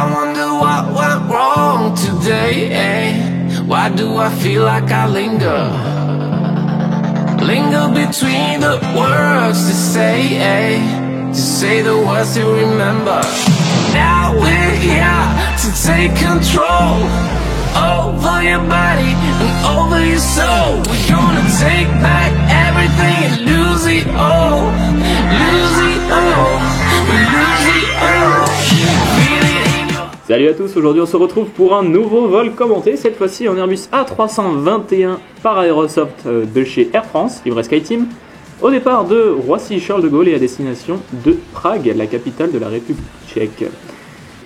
wonder what went wrong today, eh? Why do I feel like I linger? Linger between the words to say, eh? To say the words to remember. Now we're here to take control over your body and over your soul. We're gonna take back everything and lose it all. Lose it all. We lose it all. Feel it in your... Salut à tous, aujourd'hui on se retrouve pour un nouveau vol commenté, cette fois-ci en Airbus A321 par Aerosoft de chez Air France, livré SkyTeam, au départ de Roissy-Charles de Gaulle et à destination de Prague, la capitale de la République tchèque.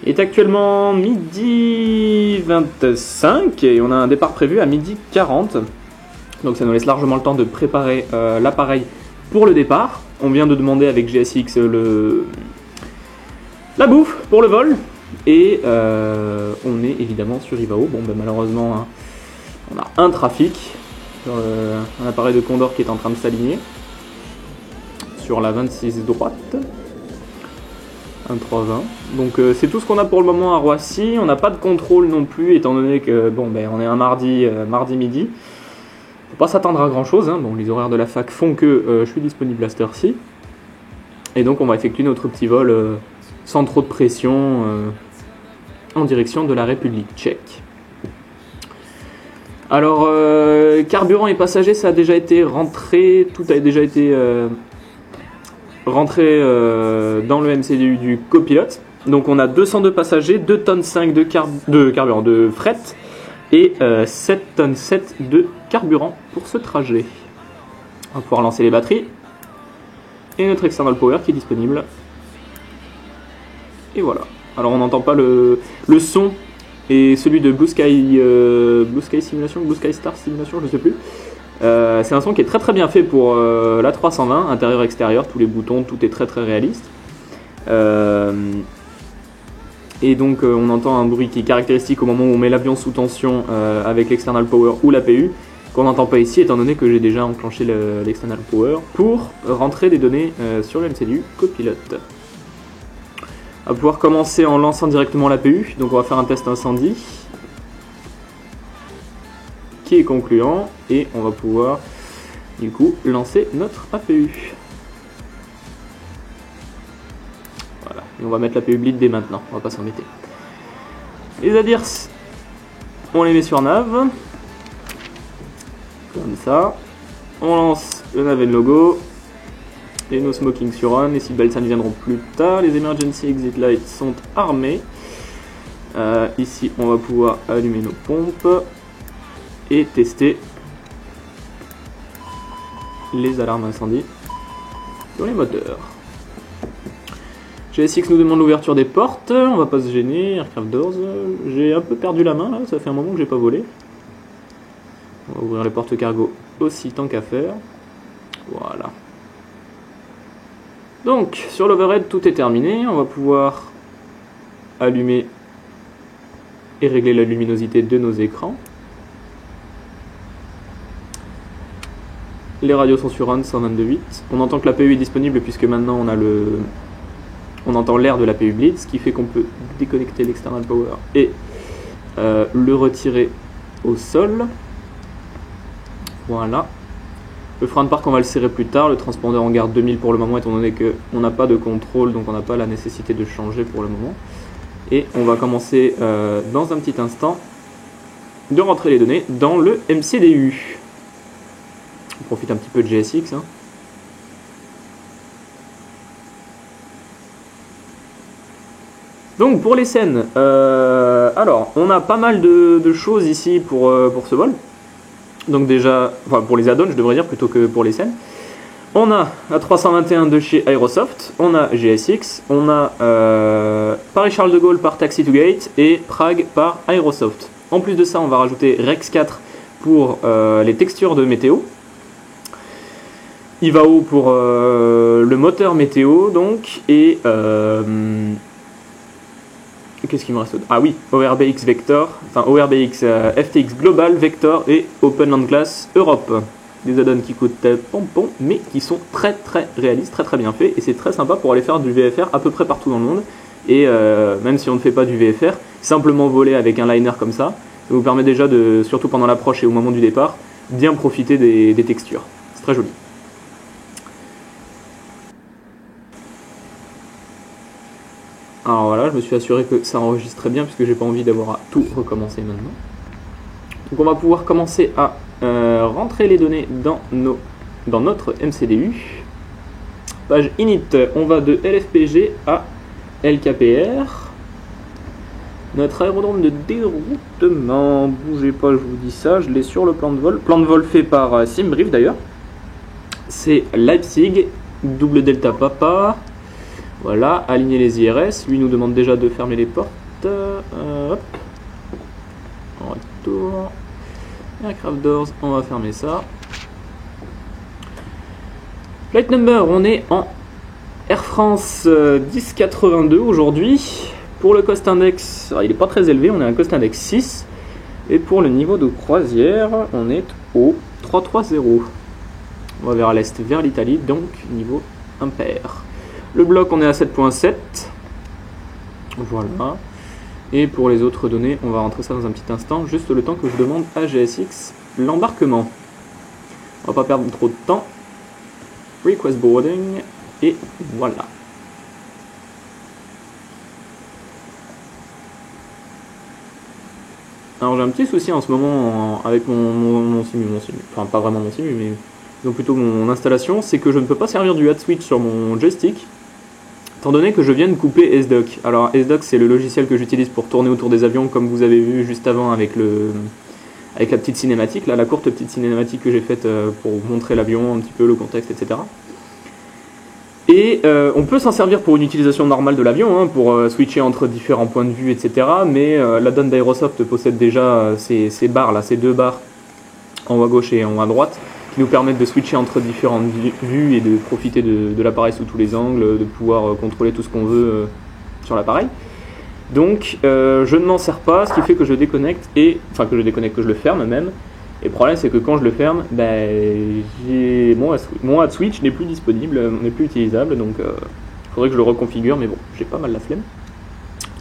Il est actuellement midi 25 et on a un départ prévu à midi 40. Donc ça nous laisse largement le temps de préparer l'appareil pour le départ. On vient de demander avec GSX la bouffe pour le vol. Et on est évidemment sur Ivao. Bon ben malheureusement hein, on a un trafic sur un appareil de Condor qui est en train de s'aligner sur la 26 droite. 1.320. Donc c'est tout ce qu'on a pour le moment à Roissy. On n'a pas de contrôle non plus, étant donné que bon ben on est un mardi midi. Faut pas s'attendre à grand chose. Hein. Bon, les horaires de la fac font que je suis disponible à cette heure-ci. Et donc on va effectuer notre petit vol sans trop de pression en direction de la République tchèque. Alors carburant et passagers, ça a déjà été rentré, tout a déjà été rentré dans le MCDU du copilote. Donc on a 202 passagers, 2 tonnes 5 de carburant de fret et 7 tonnes 7 de carburant pour ce trajet. On va pouvoir lancer les batteries et notre external power qui est disponible. Et voilà. Alors on n'entend pas le son et celui de Blue Sky Simulation, Blue Sky Star Simulation, je sais plus. C'est un son qui est très très bien fait pour la 320, intérieur-extérieur, tous les boutons, tout est très très réaliste. Et donc on entend un bruit qui est caractéristique au moment où on met l'avion sous tension avec l'external power ou l'APU, qu'on n'entend pas ici étant donné que j'ai déjà enclenché l'external power pour rentrer des données sur le MCDU copilote. On va pouvoir commencer en lançant directement l'APU, donc on va faire un test incendie qui est concluant et on va pouvoir du coup lancer notre APU. Voilà, et on va mettre l'APU bleed dès maintenant, on va pas s'embêter. Les ADIRS, on les met sur nav, comme ça, on lance le nav logo, et nos smoking sur on, les seatbelts ça ne viendront plus tard, les emergency exit lights sont armés. Ici on va pouvoir allumer nos pompes et tester les alarmes incendie sur les moteurs. GSX nous demande l'ouverture des portes, on va pas se gêner, aircraft doors, j'ai un peu perdu la main là, ça fait un moment que j'ai pas volé. On va ouvrir les portes cargo aussi tant qu'à faire, voilà. Donc sur l'overhead tout est terminé, on va pouvoir allumer et régler la luminosité de nos écrans. Les radios sont sur on 122.8. On entend que l'APU est disponible puisque maintenant on entend l'air de l'APU bleed, ce qui fait qu'on peut déconnecter l'external power et le retirer au sol. Voilà. Le frein de parc on va le serrer plus tard, le transpondeur en garde 2000 pour le moment étant donné qu'on n'a pas de contrôle, donc on n'a pas la nécessité de changer pour le moment. Et on va commencer dans un petit instant de rentrer les données dans le MCDU. On profite un petit peu de GSX. Hein. Donc pour les scènes, alors on a pas mal de choses ici pour ce vol. Donc déjà, enfin pour les add-ons je devrais dire plutôt que pour les scènes. On a la 321 de chez Aerosoft, on a GSX, on a Paris-Charles de Gaulle par Taxi to Gate et Prague par Aerosoft. En plus de ça on va rajouter Rex 4 pour les textures de météo. Ivao pour le moteur météo donc et qu'est-ce qu'il me reste d'autre? Ah oui, ORBX Vector, enfin ORBX FTX Global Vector et Open Land Class Europe. Des add-ons qui coûtent pompon mais qui sont très très réalistes, très très bien faits et c'est très sympa pour aller faire du VFR à peu près partout dans le monde Et même si on ne fait pas du VFR, simplement voler avec un liner comme ça vous permet déjà de, surtout pendant l'approche et au moment du départ, bien profiter des textures. C'est très joli. Alors voilà, je me suis assuré que ça enregistrait bien puisque j'ai pas envie d'avoir à tout recommencer maintenant. Donc on va pouvoir commencer à rentrer les données dans notre MCDU. Page init, on va de LFPG à LKPR. Notre aérodrome de déroutement, bougez pas, je vous dis ça, je l'ai sur le plan de vol. Plan de vol fait par Simbrief d'ailleurs. C'est Leipzig, double delta papa. Voilà, aligner les IRS. Lui nous demande déjà de fermer les portes. Hop. En retour. Aircraft doors, on va fermer ça. Flight number, on est en Air France 1082 aujourd'hui. Pour le cost index, il n'est pas très élevé, on est à un cost index 6. Et pour le niveau de croisière, on est au 330. On va vers l'est, vers l'Italie, donc niveau impair. Le bloc, on est à 7.7. Voilà. Et pour les autres données, on va rentrer ça dans un petit instant, juste le temps que je demande à GSX l'embarquement. On va pas perdre trop de temps. Request boarding, et voilà. Alors j'ai un petit souci en ce moment avec mon simu, enfin pas vraiment mon simu, mais donc plutôt mon installation, c'est que je ne peux pas servir du HAT switch sur mon joystick, étant donné que je viens de couper SDock. Alors SDock, c'est le logiciel que j'utilise pour tourner autour des avions, comme vous avez vu juste avant avec la petite cinématique, là, la courte petite cinématique que j'ai faite pour montrer l'avion, un petit peu le contexte, etc. Et on peut s'en servir pour une utilisation normale de l'avion, hein, pour switcher entre différents points de vue, etc. Mais la donne d'Aerosoft possède déjà ces barres, là, ces deux barres en haut à gauche et en haut à droite, qui nous permettent de switcher entre différentes vues et de profiter de l'appareil sous tous les angles, de pouvoir contrôler tout ce qu'on veut sur l'appareil. Donc je ne m'en sers pas, ce qui fait que je déconnecte, que je le ferme même. Et le problème, c'est que quand je le ferme, mon HAT switch n'est plus disponible, n'est plus utilisable, donc il faudrait que je le reconfigure, mais bon, j'ai pas mal la flemme.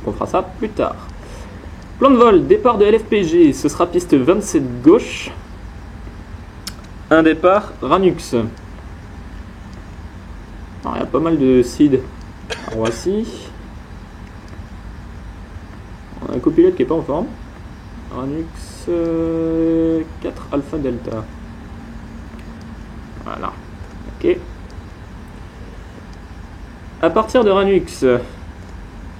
Donc on fera ça plus tard. Plan de vol, départ de LFPG, ce sera piste 27 gauche. Un départ Ranux. Alors il y a pas mal de seed à Roissy. On a un copilote qui n'est pas en forme. Ranux 4 Alpha Delta. Voilà. Ok. À partir de Ranux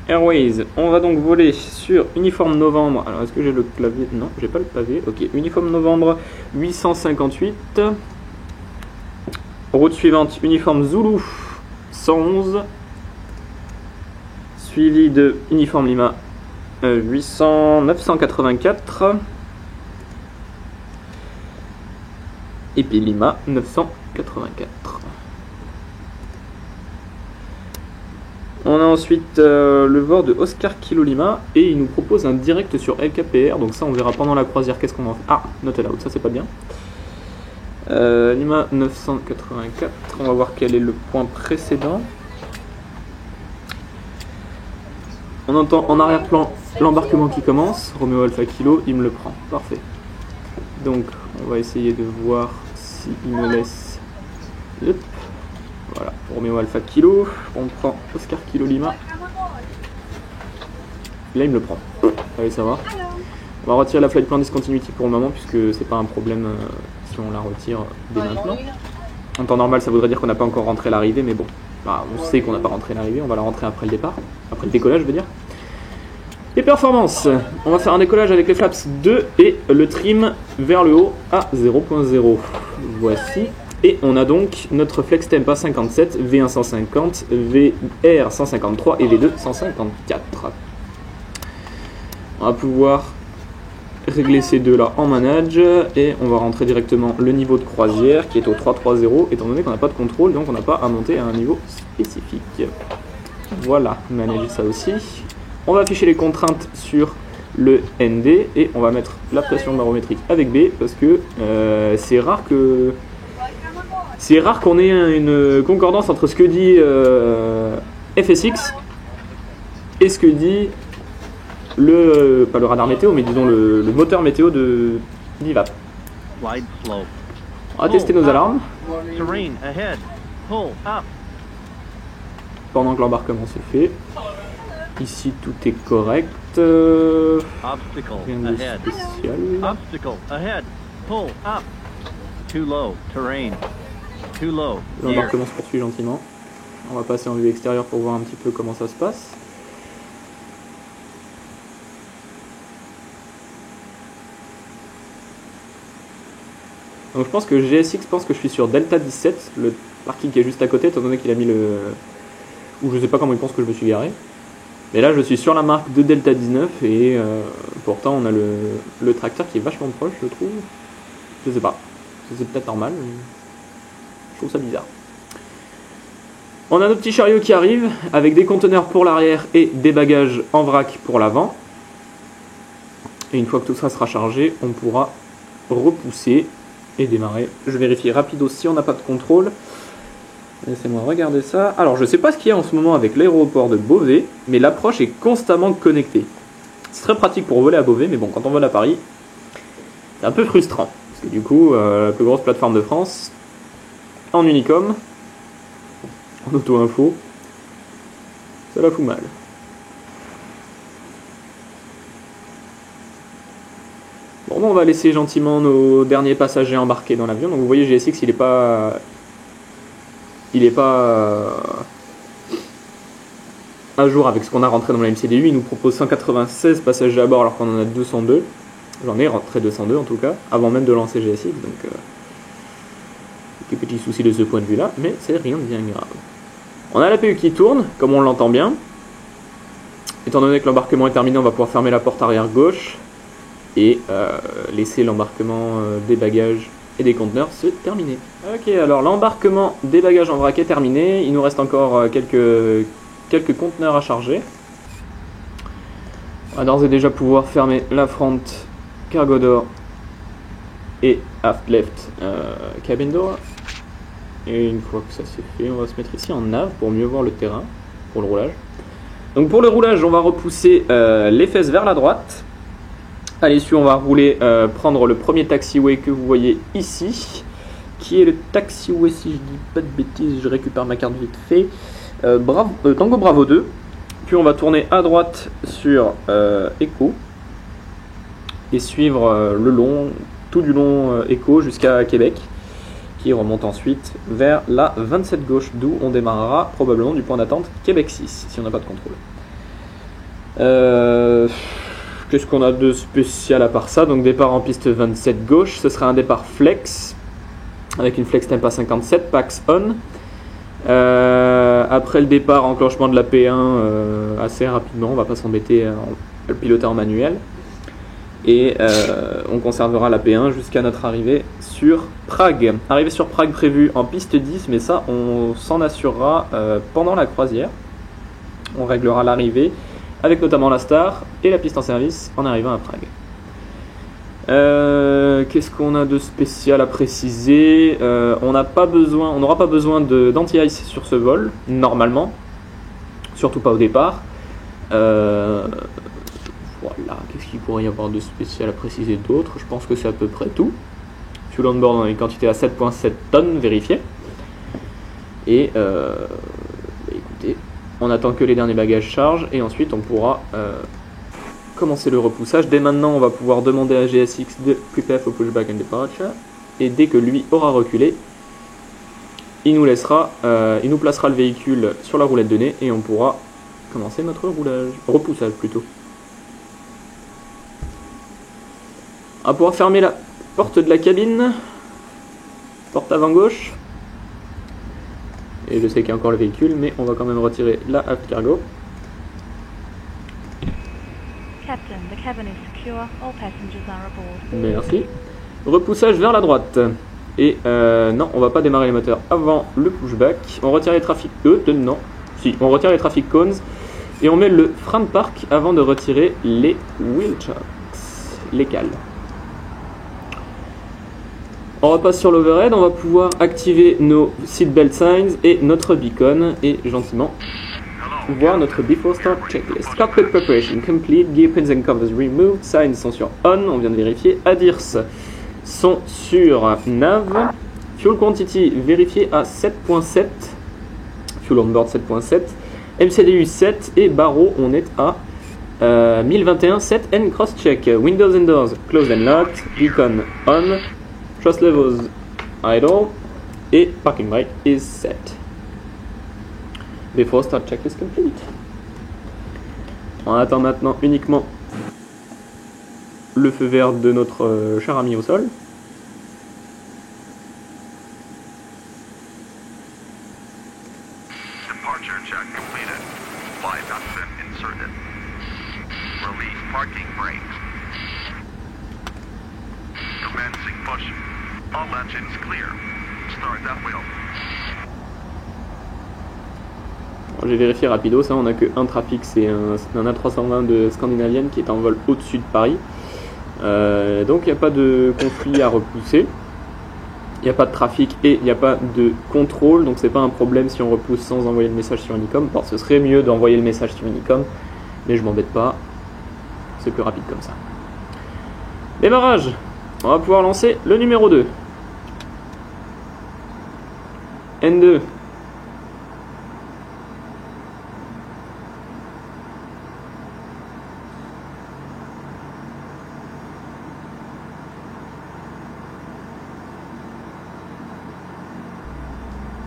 Airways, on va donc voler sur Uniforme Novembre. Alors est-ce que j'ai le clavier? Non, j'ai pas le pavé. Ok, Uniforme Novembre 858. Route suivante, Uniforme Zulu 111. Suivi de Uniforme Lima 984. Et puis Lima 984. On a ensuite le vol de Oscar Kilo Lima et il nous propose un direct sur LKPR, donc ça on verra pendant la croisière qu'est-ce qu'on va faire. Ah, not allowed, ça c'est pas bien. Lima 984, on va voir quel est le point précédent. On entend en arrière-plan l'embarquement qui commence, Romeo Alpha Kilo, il me le prend, parfait. Donc on va essayer de voir s'il me laisse. Yep. Voilà, Romeo Alpha Kilo, on prend Oscar Kilo Lima. Là il me le prend. Allez, ça va. On va retirer la flight plan discontinuity pour le moment puisque c'est pas un problème si on la retire dès maintenant. En temps normal ça voudrait dire qu'on n'a pas encore rentré l'arrivée, mais bon, bah, on sait qu'on n'a pas rentré l'arrivée, on va la rentrer après le départ, après le décollage je veux dire. Les performances, on va faire un décollage avec les flaps 2 et le trim vers le haut à 0.0. Voici. Et on a donc notre flex temp à 57, V1 150, VR 153 et V2 154. On va pouvoir régler ces deux là en manage et on va rentrer directement le niveau de croisière qui est au 330 étant donné qu'on n'a pas de contrôle, donc on n'a pas à monter à un niveau spécifique. Voilà, manager ça aussi. On va afficher les contraintes sur le ND et on va mettre la pression barométrique avec B parce que c'est rare qu'on ait une concordance entre ce que dit FSX et ce que dit le, pas le radar météo, mais disons le moteur météo de d'IVAP. Wide slope. On va tester nos alarmes Terrain ahead. Pull up. pendant que l'embarquement se fait. Ici tout est correct. Obstacle Rien de ahead. spécial. Obstacle ahead. Pull up. Too low. Terrain. Too low. Gear. L'embarquement se poursuit gentiment. On va passer en vue extérieure pour voir un petit peu comment ça se passe. Donc je pense que GSX pense que je suis sur Delta 17, le parking qui est juste à côté, étant donné qu'il a mis le... Ou je sais pas comment il pense que je me suis garé. Mais là je suis sur la marque de Delta 19 et pourtant on a le tracteur qui est vachement proche, je trouve. Je sais pas. C'est peut-être normal, mais je trouve ça bizarre. On a nos petits chariots qui arrivent avec des conteneurs pour l'arrière et des bagages en vrac pour l'avant. Et une fois que tout ça sera chargé, on pourra repousser et démarrer. Je vérifie rapido si on n'a pas de contrôle. Laissez-moi regarder ça. Alors je sais pas ce qu'il y a en ce moment avec l'aéroport de Beauvais, mais l'approche est constamment connectée. C'est très pratique pour voler à Beauvais, mais bon, quand on vole à Paris, c'est un peu frustrant. Parce que du coup, la plus grosse plateforme de France, en Unicom, en auto-info, ça la fout mal. Bon, on va laisser gentiment nos derniers passagers embarqués dans l'avion. Donc vous voyez, GSX, il est pas à jour avec ce qu'on a rentré dans la MCDU. Il nous propose 196 passagers à bord alors qu'on en a 202. J'en ai rentré 202 en tout cas, avant même de lancer GSX. Donc quelques petits soucis de ce point de vue là, mais c'est rien de bien grave. On a l'APU qui tourne, comme on l'entend bien. Étant donné que l'embarquement est terminé, on va pouvoir fermer la porte arrière gauche et laisser l'embarquement des bagages et des conteneurs se terminer. Ok, alors l'embarquement des bagages en vrac est terminé. Il nous reste encore quelques conteneurs à charger. On va d'ores et déjà pouvoir fermer la front cargo door et aft left cabin door. Et une fois que ça c'est fait, on va se mettre ici en nav pour mieux voir le terrain pour le roulage. Donc pour le roulage, on va repousser les fesses vers la droite. À l'issue, on va rouler, prendre le premier taxiway que vous voyez ici, qui est le taxiway, si je dis pas de bêtises, je récupère ma carte vite fait, Tango Bravo 2. Puis on va tourner à droite sur Echo et suivre tout du long Echo jusqu'à Québec, qui remonte ensuite vers la 27 gauche, d'où on démarrera probablement du point d'attente Québec 6, si on n'a pas de contrôle. Qu'est-ce qu'on a de spécial à part ça? Donc départ en piste 27 gauche, ce sera un départ flex, avec une flex temp à 57, Pax on. Après le départ, enclenchement de la P1 assez rapidement, on va pas s'embêter à le piloter en manuel. Et on conservera la P1 jusqu'à notre arrivée sur Prague. Arrivée sur Prague prévue en piste 10, mais ça on s'en assurera pendant la croisière. On réglera l'arrivée avec notamment la Star et la piste en service en arrivant à Prague. Qu'est-ce qu'on a de spécial à préciser? On n'aura pas besoin d'anti-ice sur ce vol, normalement. Surtout pas au départ. Voilà, qu'est-ce qu'il pourrait y avoir de spécial à préciser d'autre? Je pense que c'est à peu près tout. Fuel on board dans les quantités à 7,7 tonnes vérifiées. Et écoutez, on attend que les derniers bagages chargent et ensuite on pourra commencer le repoussage. Dès maintenant, on va pouvoir demander à GSX de prepare for pushback and departure. Et dès que lui aura reculé, il nous placera le véhicule sur la roulette de nez et on pourra commencer notre repoussage plutôt. On va pouvoir fermer la porte de la cabine, porte avant gauche. Et je sais qu'il y a encore le véhicule, mais on va quand même retirer la aft cargo. Captain, the cabin is secure. All passengers are aboard. Merci. Repoussage vers la droite. Et non, on va pas démarrer les moteurs avant le pushback. On retire les trafic non. Si, on retire les traffic cones et on met le frein de parc avant de retirer les wheel chocks, les cales. On repasse sur l'overhead, on va pouvoir activer nos seatbelt signs et notre beacon et gentiment Hello, voir notre Before Start Checklist. Cockpit Preparation complete, gear pins and covers removed, signs sont sur on, on vient de vérifier, ADIRS sont sur nav, fuel quantity vérifié à 7.7, fuel on board 7.7, MCDU 7 et barreau on est à 1021 set and cross check, windows and doors closed and locked, beacon on, thrust levels idle et parking brake is set. Before start checklist complete. On attend maintenant uniquement le feu vert de notre cher ami au sol. Departure check completed. Flight oxygen inserted. Release parking brakes. Commencing push. All engines clear. Start that wheel. J'ai vérifié rapido, ça on a que un trafic, c'est un A320 de Scandinavian qui est en vol au-dessus de Paris. Donc il n'y a pas de conflit à repousser, il n'y a pas de trafic et il n'y a pas de contrôle, donc c'est pas un problème si on repousse sans envoyer le message sur Unicom. Bon, ce serait mieux d'envoyer le message sur Unicom, mais je m'embête pas, c'est plus rapide comme ça. Démarrage, on va pouvoir lancer le numéro 2. N2.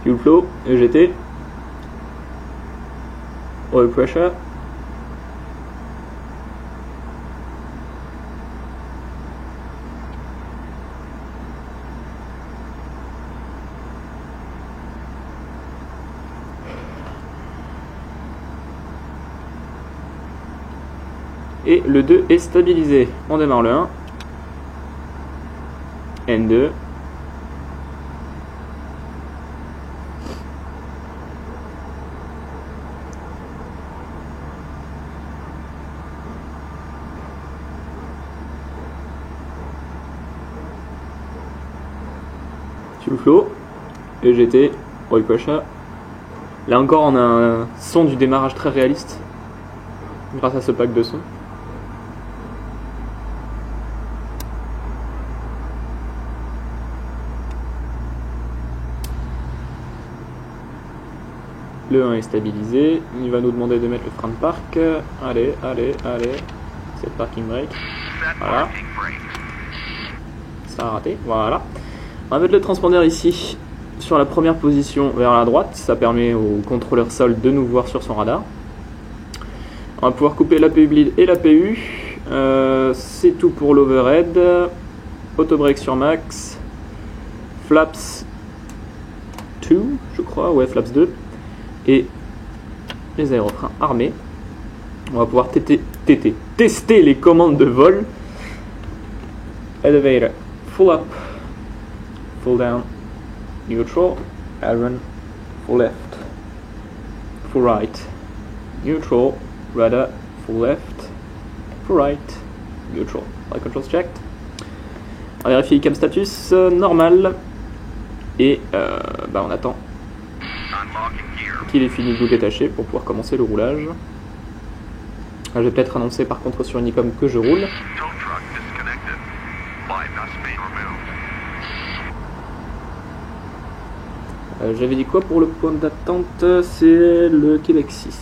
Fuel flow, EGT, oil pressure, et le 2 est stabilisé. On démarre le 1, N2, fuel flow, EGT, oil pressure. Là encore on a un son du démarrage très réaliste grâce à ce pack de son. Le 1 est stabilisé, il va nous demander de mettre le frein de parc. Allez, c'est le parking brake. Voilà. Ça a raté, voilà. On va mettre le transpondeur ici sur la première position vers la droite, ça permet au contrôleur sol de nous voir sur son radar. On va pouvoir couper l'APU bleed et l'APU. C'est tout pour l'overhead. Auto brake sur max. Flaps 2, je crois, ouais, flaps 2. Et les aérofreins armés. On va pouvoir tester les commandes de vol. Elevator, full up. Full down, neutral, aileron, full left, full right, neutral, rudder, full left, full right, neutral. Flight controls checked. On vérifie cam status normal et on attend qu'il ait fini de nous détacher pour pouvoir commencer le roulage. Je vais peut-être annoncer par contre sur Unicom que je roule. J'avais dit quoi pour le point d'attente? C'est le Québec 6.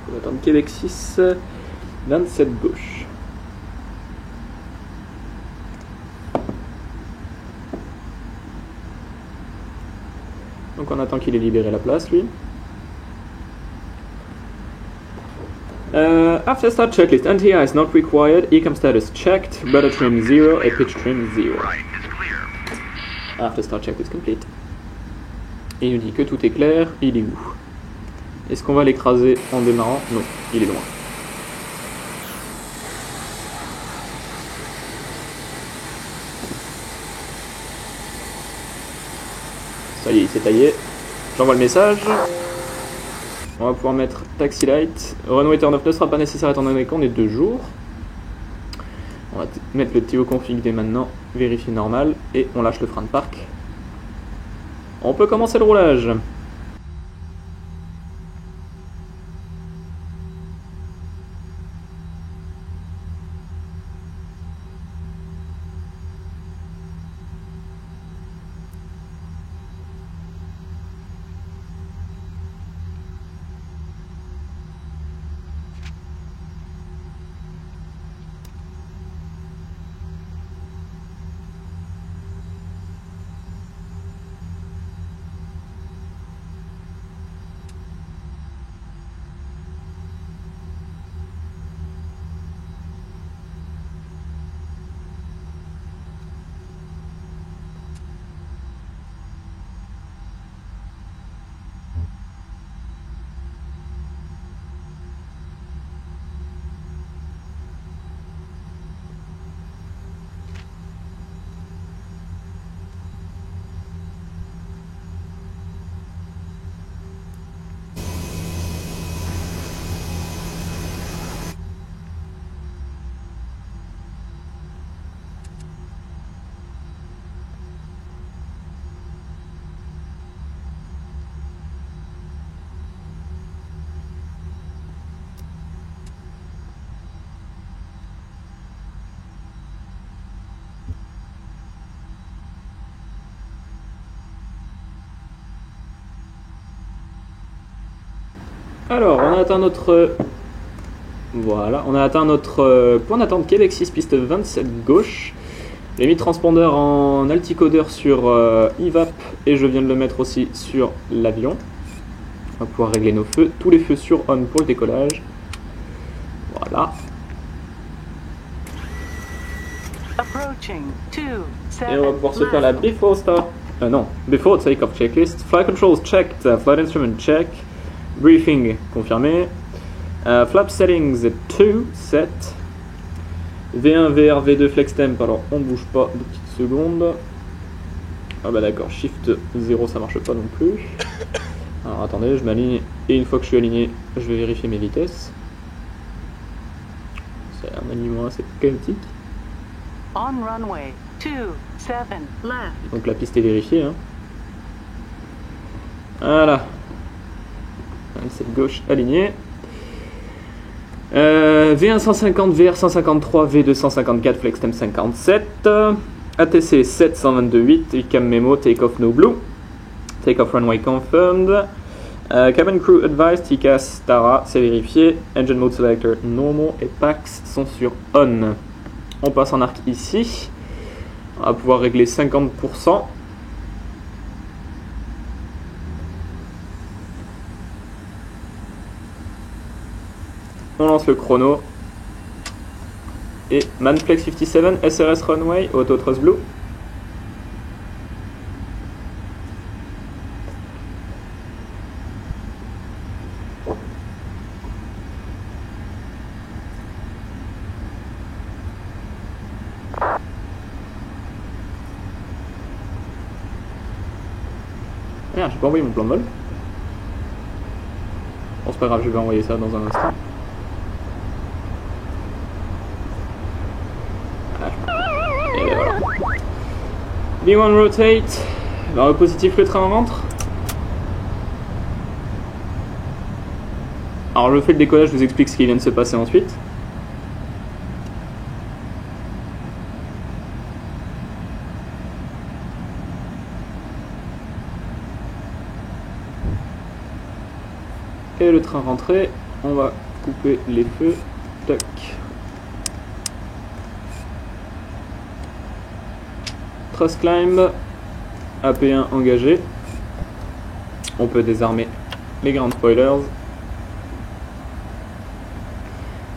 On va attendre Québec 6, 27 gauche. Donc on attend qu'il ait libéré la place lui. After start checklist, NTI is not required, ECAM status checked, rudder trim 0 et pitch trim 0. After start checklist complete. Et il nous dit que tout est clair, il est où? Est-ce qu'on va l'écraser en démarrant? Non, il est loin. Ça y est, il s'est taillé. J'envoie le message. On va pouvoir mettre Taxi Light. Runway turn off ne sera pas nécessaire étant donné qu'on est 2 jours. On va mettre le TO config dès maintenant, vérifier normal, et on lâche le frein de parc. On peut commencer le roulage. Alors, on a atteint notre... Voilà, on a atteint notre point d'attente Québec 6, piste 27 gauche. J'ai mis transpondeur en alticodeur sur IVAP et je viens de le mettre aussi sur l'avion. On va pouvoir régler nos feux. Tous les feux sur on pour le décollage. Voilà. Et on va pouvoir se faire la before start. Non, before takeoff checklist. Flight controls checked, flight instrument check. Briefing confirmé. Flap settings 2 set. V1, VR, V2 flex temp. Alors on bouge pas 2 petites secondes. Ah bah d'accord, shift 0 ça marche pas non plus. Alors attendez, je m'aligne et une fois que je suis aligné, je vais vérifier mes vitesses. C'est un alignement assez chaotique. On runway 27 left. Donc la piste est vérifiée. Hein. Voilà. Cette gauche alignée. V1 150, VR 153, V2 154, FlexTemp 57. ATC 722.8, ICAM Memo, Takeoff No Blue. Takeoff Runway Confirmed. Cabin Crew Advised, TCAS, Tara, c'est vérifié. Engine Mode Selector Normal et PAX sont sur On. On passe en arc ici. On va pouvoir régler 50%. On lance le chrono. Et Manflex 57, SRS Runway, Auto Thrust Blue. Merde, j'ai pas envoyé mon plan de vol. Bon, c'est pas grave, je vais envoyer ça dans un instant. Et voilà. B1 rotate. Dans le positif, le train rentre. Alors je fais le décollage, je vous explique ce qui vient de se passer ensuite. Et le train rentré, on va couper les feux. Tac. Thrust climb, AP1 engagé. On peut désarmer les ground spoilers.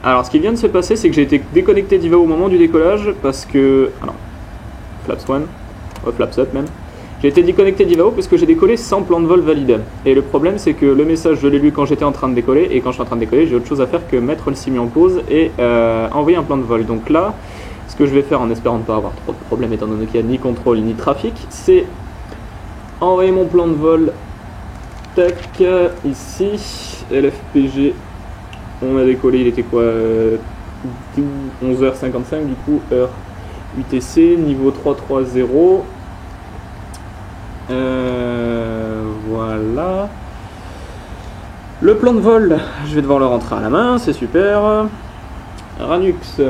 Alors ce qui vient de se passer, c'est que j'ai été déconnecté d'IVA au moment du décollage parce que... Ah non, flaps 1, flaps up même. J'ai été déconnecté d'IVAO parce que j'ai décollé sans plan de vol valide. Et le problème c'est que le message je l'ai lu quand j'étais en train de décoller, et quand je suis en train de décoller j'ai autre chose à faire que mettre le simu en pause et envoyer un plan de vol. Donc là, ce que je vais faire en espérant ne pas avoir trop de problèmes étant donné qu'il n'y a ni contrôle ni trafic, c'est envoyer mon plan de vol. Tac, ici, LFPG, on a décollé, il était quoi 11h55 du coup, heure UTC, niveau 330. Voilà. Le plan de vol, je vais devoir le rentrer à la main, c'est super. Ranux.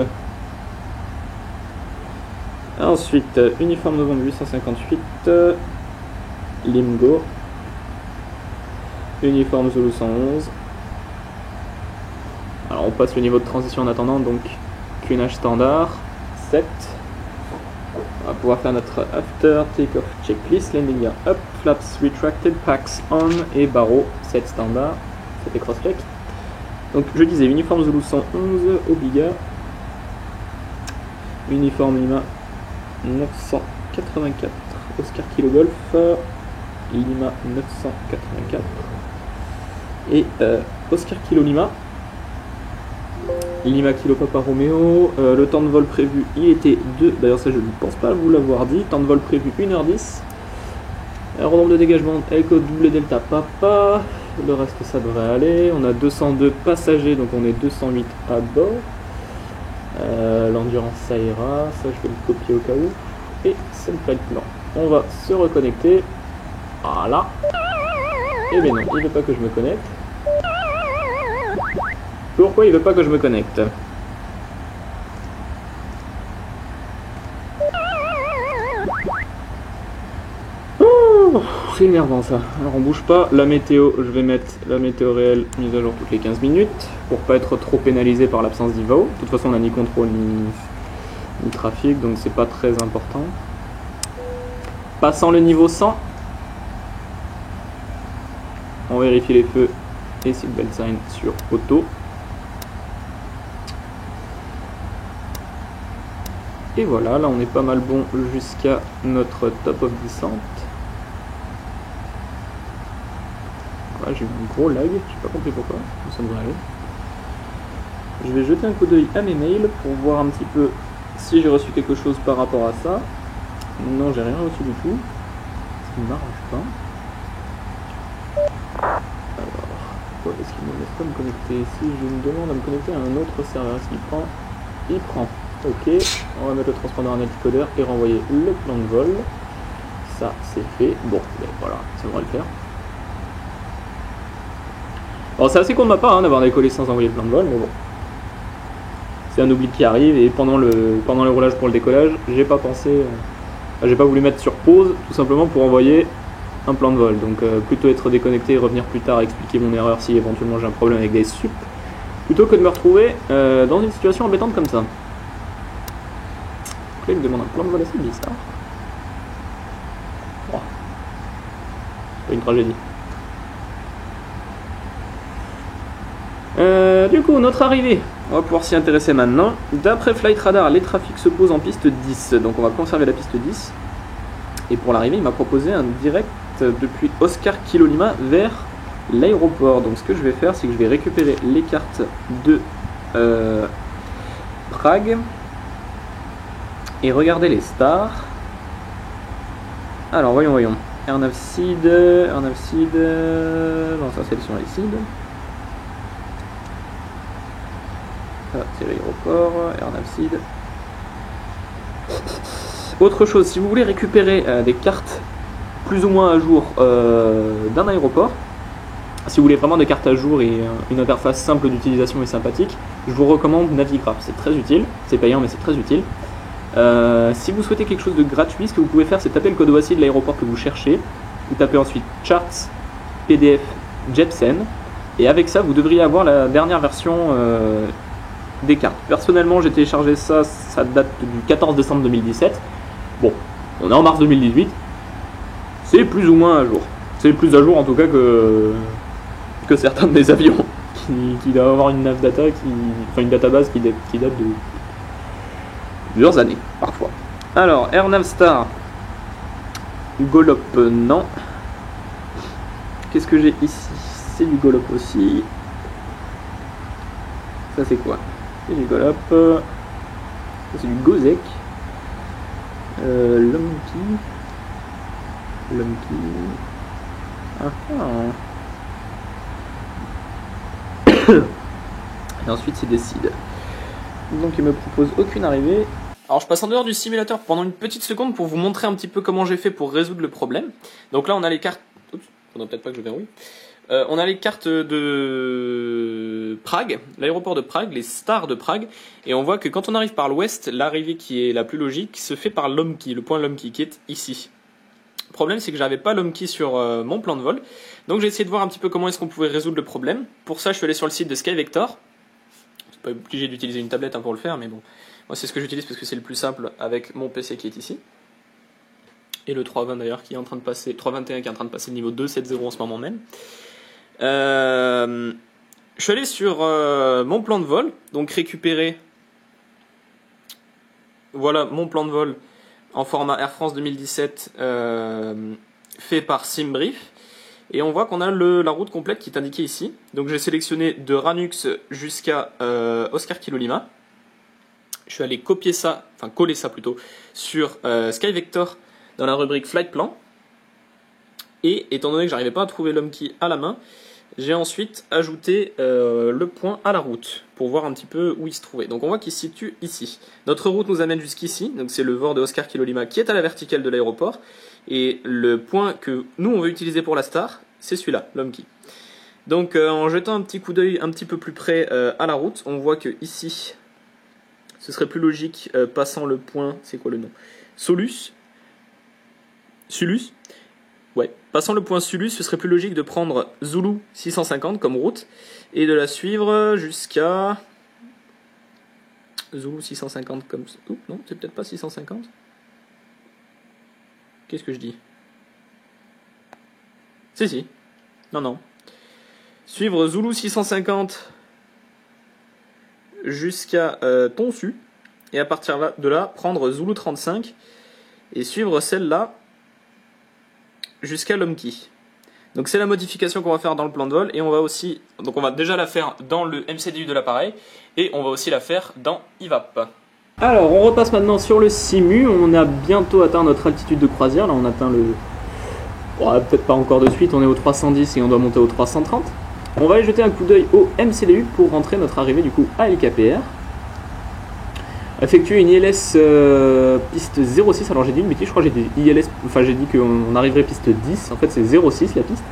Ensuite, uniforme novembre 858. Limgo. Uniforme Zulu 111. Alors on passe le niveau de transition en attendant, donc QNH standard 7. On va pouvoir faire notre after takeoff checklist, landing gear up, flaps retracted, packs on et barreau 7 standard, c'était cross-check. Donc je disais uniforme Zulu 111, Obiga, uniforme Lima 984, Oscar Kilo Golf, Lima 984 et Oscar Kilo Lima. Lima Kilo Papa Romeo, le temps de vol prévu il était 2, d'ailleurs ça je ne pense pas vous l'avoir dit, temps de vol prévu 1h10, nombre de dégagement Echo double Delta Papa, le reste ça devrait aller, on a 202 passagers donc on est 208 à bord, l'endurance ça ira, ça je vais le copier au cas où, et c'est le flight plan, on va se reconnecter, voilà, et bien non, il ne veut pas que je me connecte. Pourquoi il veut pas que je me connecte? Oh, c'est énervant ça. Alors on bouge pas. La météo, je vais mettre la météo réelle mise à jour toutes les 15 minutes pour pas être trop pénalisé par l'absence d'IVAO. De toute façon, on n'a ni contrôle ni trafic, donc c'est pas très important. Passant le niveau 100, on vérifie les feux et seatbelt sign sur auto. Et voilà, là on est pas mal bon jusqu'à notre top of descent. Voilà, j'ai eu un gros lag, j'ai pas compris pourquoi, mais ça devrait aller. Je vais jeter un coup d'œil à mes mails pour voir un petit peu si j'ai reçu quelque chose par rapport à ça. Non, j'ai rien reçu du tout. Ça ne m'arrange pas. Alors, pourquoi est-ce qu'il ne me laisse pas me connecter? Si je me demande à me connecter à un autre serveur, est-ce qu'il prend? Il prend. Ok, on va mettre le transpondeur en multicoder et renvoyer le plan de vol. Ça, c'est fait. Bon, ben voilà, ça devrait le faire. Bon, c'est assez con de ma part d'avoir décollé sans envoyer le plan de vol, mais bon. C'est un oubli qui arrive et pendant le roulage pour le décollage, j'ai pas pensé... j'ai pas voulu mettre sur pause, tout simplement pour envoyer un plan de vol. Donc plutôt être déconnecté et revenir plus tard expliquer mon erreur si éventuellement j'ai un problème avec des sup, plutôt que de me retrouver dans une situation embêtante comme ça. Donc là, il me demande un plan de vol assez bizarre. Oh. C'est une tragédie. Du coup, notre arrivée, on va pouvoir s'y intéresser maintenant. D'après Flight Radar, les trafics se posent en piste 10, donc on va conserver la piste 10. Et pour l'arrivée, il m'a proposé un direct depuis Oscar Kilo Lima vers l'aéroport. Donc ce que je vais faire, c'est que je vais récupérer les cartes de Prague et regarder les stars. Alors voyons. Airnav Seed, non ça c'est sur les Seed. Ça c'est l'aéroport, Airnav Seed. Autre chose, si vous voulez récupérer des cartes plus ou moins à jour d'un aéroport, si vous voulez vraiment des cartes à jour et une interface simple d'utilisation et sympathique, je vous recommande Navigraph, c'est très utile, c'est payant mais c'est très utile. Si vous souhaitez quelque chose de gratuit, ce que vous pouvez faire c'est taper le code OASI de l'aéroport que vous cherchez, vous tapez ensuite Charts, PDF, Jepsen, et avec ça vous devriez avoir la dernière version des cartes. Personnellement j'ai téléchargé ça, ça date du 14 décembre 2017. Bon, on est en mars 2018, c'est plus ou moins à jour. C'est plus à jour en tout cas que certains de mes avions qui doivent avoir une nav data, enfin une database qui date de plusieurs années parfois. Alors, Airnav Star, Golop, non. Qu'est-ce que j'ai ici? C'est du Golop aussi. Ça c'est quoi? C'est du Golop. Ça c'est du Gozek. Lumpy. Et ensuite c'est des seeds. Donc il me propose aucune arrivée. Alors je passe en dehors du simulateur pendant une petite seconde pour vous montrer un petit peu comment j'ai fait pour résoudre le problème. Donc là on a les cartes... Oups, faudrait peut-être pas que je verrouille. On a les cartes de Prague, l'aéroport de Prague, les stars de Prague, et on voit que quand on arrive par l'ouest, l'arrivée qui est la plus logique se fait par Lomki, le point Lomki qui est ici. Le problème c'est que j'avais pas Lomki sur mon plan de vol, donc j'ai essayé de voir un petit peu comment est-ce qu'on pouvait résoudre le problème. Pour ça je suis allé sur le site de SkyVector. C'est pas obligé d'utiliser une tablette pour le faire, mais bon, moi c'est ce que j'utilise parce que c'est le plus simple avec mon PC qui est ici. Et le 320 d'ailleurs qui est en train de passer, 321 qui est en train de passer le niveau 270 en ce moment même. Je suis allé sur mon plan de vol, donc récupérer, voilà mon plan de vol en format Air France 2017 fait par SimBrief, et on voit qu'on a la route complète qui est indiquée ici. Donc j'ai sélectionné de Ranux jusqu'à Oscar Kilo Lima. Je suis allé coller ça sur SkyVector dans la rubrique Flight Plan, et étant donné que j'arrivais pas à trouver Lomki à la main, j'ai ensuite ajouté le point à la route pour voir un petit peu où il se trouvait. Donc on voit qu'il se situe ici. Notre route nous amène jusqu'ici, donc c'est le VOR de Oscar Kilo Lima qui est à la verticale de l'aéroport. Et le point que nous on veut utiliser pour la star, c'est celui-là, Lomki. Donc en jetant un petit coup d'œil un petit peu plus près à la route, on voit que ici, ce serait plus logique passant le point, c'est quoi le nom? Sulus. Ouais. passant le point Sulus, ce serait plus logique de prendre Zulu 650 comme route et de la suivre jusqu'à Zulu 650 comme... Oups, non, c'est peut-être pas 650. Qu'est-ce que je dis? Si. Non. Suivre Zulu 650 jusqu'à Tonsu. Et à partir de là, prendre Zulu 35 et suivre celle-là jusqu'à Lomki. Donc c'est la modification qu'on va faire dans le plan de vol et on va aussi, donc on va déjà la faire dans le MCDU de l'appareil et on va aussi la faire dans IVAP. Alors on repasse maintenant sur le Simu, on a bientôt atteint notre altitude de croisière, là on atteint le... Bon, peut-être pas encore de suite, on est au 310 et on doit monter au 330. On va aller jeter un coup d'œil au MCDU pour rentrer notre arrivée du coup à LKPR. Effectuer une ILS piste 06, alors j'ai dit une bêtise, je crois que j'ai dit ILS, enfin j'ai dit qu'on arriverait piste 10, en fait c'est 06 la piste.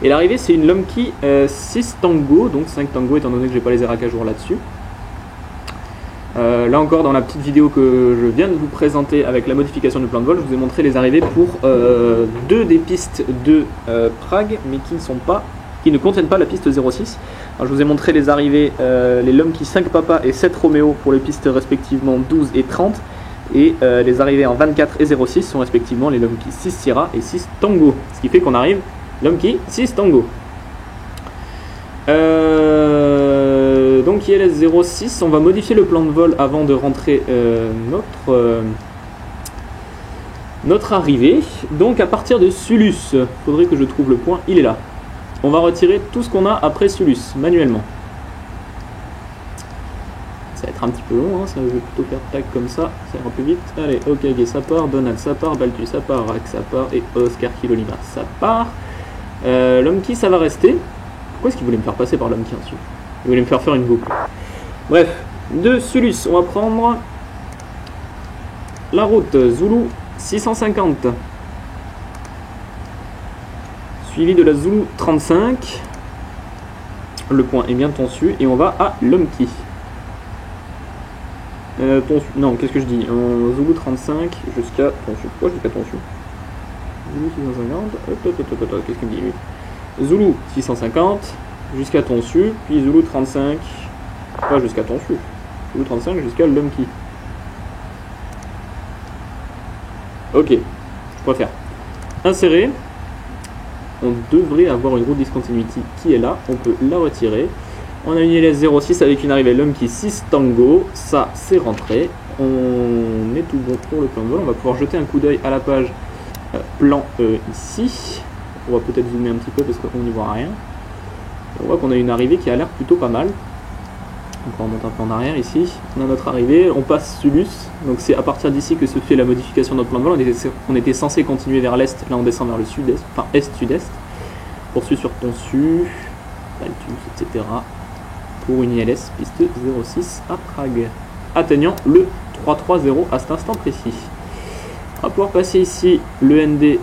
Et l'arrivée c'est une Lomki 6 Tango, donc 5 Tango étant donné que j'ai pas les ERAC à jour là-dessus. Là encore dans la petite vidéo que je viens de vous présenter avec la modification du plan de vol, je vous ai montré les arrivées pour deux des pistes de Prague, mais qui ne contiennent pas la piste 06. Alors, je vous ai montré les arrivées, les Lomki 5 Papa et 7 Roméo pour les pistes respectivement 12 et 30. Et les arrivées en 24 et 06 sont respectivement les Lomki 6 Sierra et 6 Tango. Ce qui fait qu'on arrive Lomki 6 Tango. Donc ILS 06, on va modifier le plan de vol avant de rentrer notre arrivée. Donc à partir de Sulus, il faudrait que je trouve le point, il est là. On va retirer tout ce qu'on a après Sulus, manuellement. Ça va être un petit peu long, hein, ça je vais plutôt faire tac comme ça ira plus vite. Allez, Okage ça part, Donald ça part, Baltus ça part, Rack ça part et Oscar Kilo Lima ça part. Lomki ça va rester. Pourquoi est-ce qu'il voulait me faire passer par Lomki ensuite? Il voulait me faire une boucle. Bref, de Sulus, on va prendre la route Zulu 650. Suivi de la Zulu 35. Le point est bien Tonsu et on va à Lomki. Non, qu'est-ce que je dis? Zulu 35 jusqu'à Tonsu. Pourquoi jusqu'à Tonsu? Zulu 650. Qu'est-ce qu'il me dit lui? Zulu 650 jusqu'à Tonsu, puis Zulu 35. Pas jusqu'à Tonsu. Zulu 35 jusqu'à Lomki. Ok, je préfère. Insérer. On devrait avoir une route discontinuity qui est là, on peut la retirer. On a une ILS 06 avec une arrivée Lomki 6 Tango, ça c'est rentré. On est tout bon pour le plan de vol, on va pouvoir jeter un coup d'œil à la page plan ici. On va peut-être zoomer un petit peu parce qu'on n'y voit rien. On voit qu'on a une arrivée qui a l'air plutôt pas mal. Donc on remonte un peu en arrière ici, on a notre arrivée, on passe Sulus, donc c'est à partir d'ici que se fait la modification de notre plan de vol. On était censé continuer vers l'est, là on descend vers le sud-est, enfin est-sud-est, poursuit sur Tonsu, Baltus, etc. pour une ILS piste 06 à Prague, atteignant le 330 à cet instant précis. On va pouvoir passer ici le ND,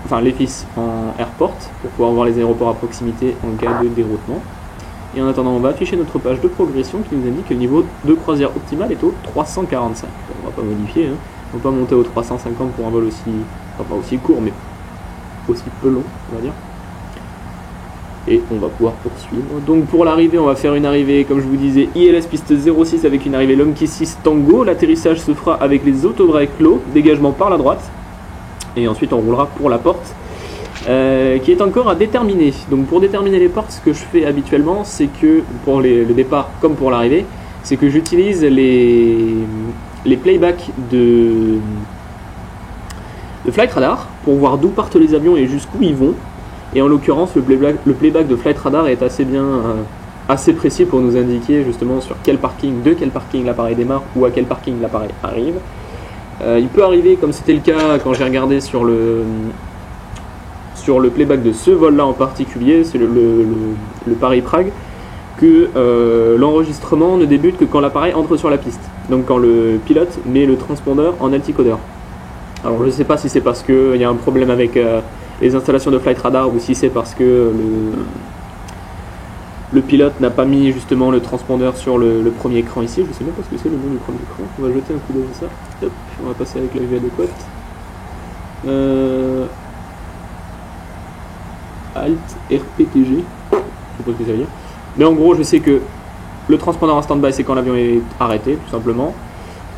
enfin les fils en airport, pour pouvoir voir les aéroports à proximité en cas de déroutement. Et en attendant, on va afficher notre page de progression qui nous indique que le niveau de croisière optimal est au 345. On va pas modifier, hein. On va pas monter au 350 pour un vol aussi, enfin pas aussi court, mais aussi peu long, on va dire. Et on va pouvoir poursuivre. Donc pour l'arrivée, on va faire une arrivée, comme je vous disais, ILS piste 06 avec une arrivée Lomki 6 Tango. L'atterrissage se fera avec les autobrakes clos, dégagement par la droite. Et ensuite on roulera pour la porte. Qui est encore à déterminer. Donc pour déterminer les portes, ce que je fais habituellement, c'est que pour le départ comme pour l'arrivée, c'est que j'utilise les playbacks de Flight Radar pour voir d'où partent les avions et jusqu'où ils vont. Et en l'occurrence, le playback de Flight Radar est assez précis pour nous indiquer justement sur de quel parking l'appareil démarre ou à quel parking l'appareil arrive. Il peut arriver, comme c'était le cas quand j'ai regardé sur le playback de ce vol-là en particulier, c'est le Paris-Prague, que l'enregistrement ne débute que quand l'appareil entre sur la piste. Donc quand le pilote met le transpondeur en alticodeur. Alors je ne sais pas si c'est parce qu'il y a un problème avec les installations de Flight Radar ou si c'est parce que le pilote n'a pas mis justement le transpondeur sur le premier écran ici. Je ne sais même pas ce que c'est le nom du premier écran. On va jeter un coup d'œil à ça. Hop, on va passer avec la vue adéquate. Alt RPTG. Je sais pas ce que ça veut dire. Mais en gros, je sais que le transpondeur en stand-by, c'est quand l'avion est arrêté, tout simplement.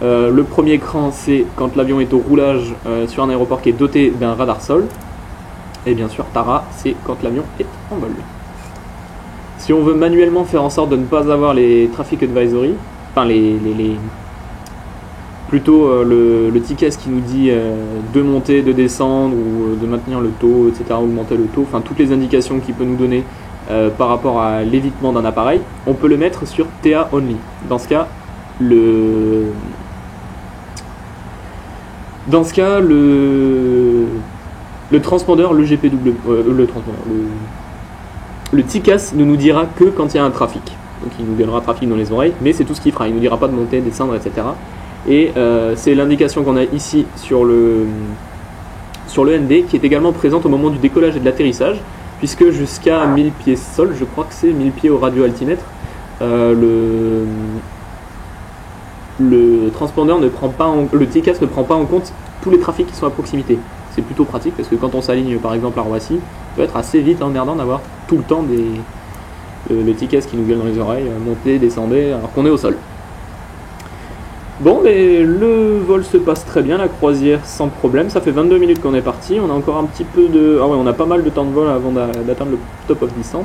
Le premier cran, c'est quand l'avion est au roulage sur un aéroport qui est doté d'un radar sol. Et bien sûr, Tara, c'est quand l'avion est en vol. Si on veut manuellement faire en sorte de ne pas avoir les traffic advisory, enfin plutôt le TCAS qui nous dit de monter, de descendre ou de maintenir le taux, etc., augmenter le taux, enfin toutes les indications qu'il peut nous donner par rapport à l'évitement d'un appareil, on peut le mettre sur TA only. Dans ce cas, le transpondeur, le GPW, le TCAS ne nous dira que quand il y a un trafic. Donc il nous donnera trafic dans les oreilles, mais c'est tout ce qu'il fera. Il ne nous dira pas de monter, descendre, etc. Et c'est l'indication qu'on a ici sur le ND, qui est également présente au moment du décollage et de l'atterrissage, puisque jusqu'à 1000 pieds sol, je crois que c'est 1000 pieds au radio-altimètre, le transpondeur ne prend pas le TCAS ne prend pas en compte tous les trafics qui sont à proximité. C'est plutôt pratique parce que quand on s'aligne par exemple à Roissy, ça peut être assez vite emmerdant d'avoir tout le temps le TCAS qui nous gueule dans les oreilles, monter, descendre alors qu'on est au sol. Bon, mais le vol se passe très bien, la croisière sans problème, ça fait 22 minutes qu'on est parti, on a encore un petit peu de... Ah ouais, on a pas mal de temps de vol avant d'atteindre le top of descent.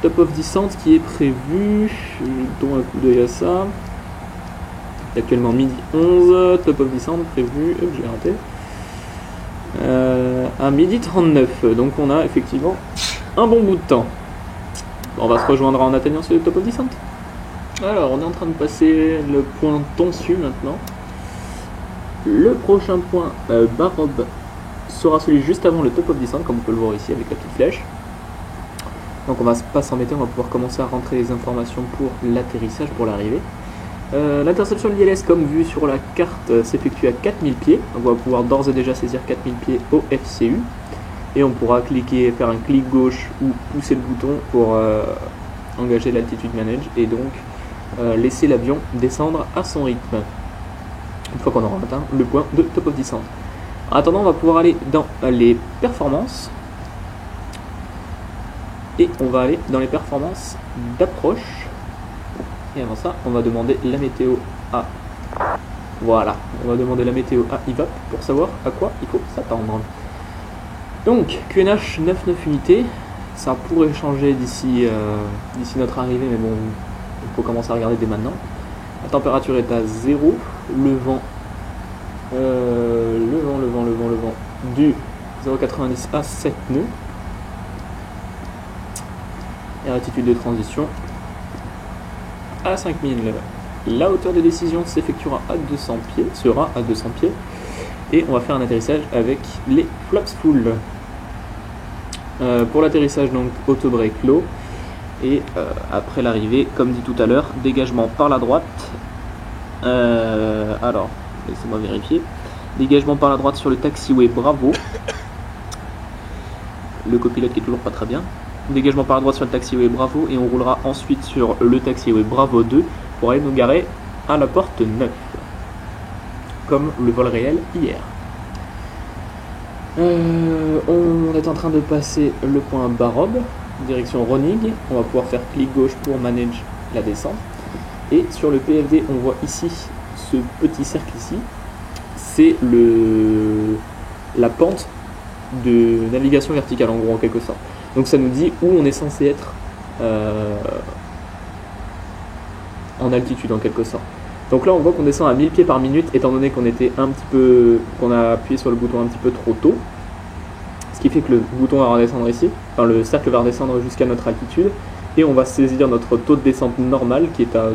Top of descent qui est prévu, jetons un coup d'œil à ça. C'est actuellement midi 11, top of descent prévu, j'ai raté. À midi 39, donc on a effectivement un bon bout de temps. On va se rejoindre en atteignant ce top of descent. Alors on est en train de passer le point Tonsu maintenant. Le prochain point Barob sera celui juste avant le top of descent, comme vous pouvez le voir ici avec la petite flèche. Donc on va pas s'embêter, on va pouvoir commencer à rentrer les informations pour l'atterrissage, pour l'arrivée. L'interception de l'ILS, comme vu sur la carte, s'effectue à 4000 pieds. Donc on va pouvoir d'ores et déjà saisir 4000 pieds au FCU. Et on pourra faire un clic gauche ou pousser le bouton pour engager l'altitude manage et donc laisser l'avion descendre à son rythme. Une fois qu'on aura atteint le point de top of descent. En attendant, on va pouvoir aller dans les performances. Et on va aller dans les performances d'approche. Et avant ça, on va demander la météo à... Voilà, on va demander la météo à IVAP pour savoir à quoi il faut s'attendre. Donc, QNH 99 unités, ça pourrait changer d'ici notre arrivée, mais bon, il faut commencer à regarder dès maintenant. La température est à 0, le vent du 0,90 à 7 nœuds. Et attitude de transition à 5000. La hauteur de décision s'effectuera à 200 pieds, sera à 200 pieds. Et on va faire un atterrissage avec les flaps full. Pour l'atterrissage, donc auto-break low. Et après l'arrivée, comme dit tout à l'heure, dégagement par la droite. Alors, laissez-moi vérifier. Dégagement par la droite sur le taxiway Bravo. Le copilote qui est toujours pas très bien. Dégagement par la droite sur le taxiway Bravo et on roulera ensuite sur le taxiway Bravo 2 pour aller nous garer à la porte 9 comme le vol réel hier. On est en train de passer le point Barob, direction Ronig. On va pouvoir faire clic gauche pour manage la descente. Et sur le PFD, on voit ici ce petit cercle ici. C'est la pente de navigation verticale en gros en quelque sorte. Donc ça nous dit où on est censé être en altitude en quelque sorte. Donc là on voit qu'on descend à 1000 pieds par minute étant donné qu'on a appuyé sur le bouton un petit peu trop tôt. Ce qui fait que le bouton va redescendre ici, enfin le cercle va redescendre jusqu'à notre altitude et on va saisir notre taux de descente normal qui est à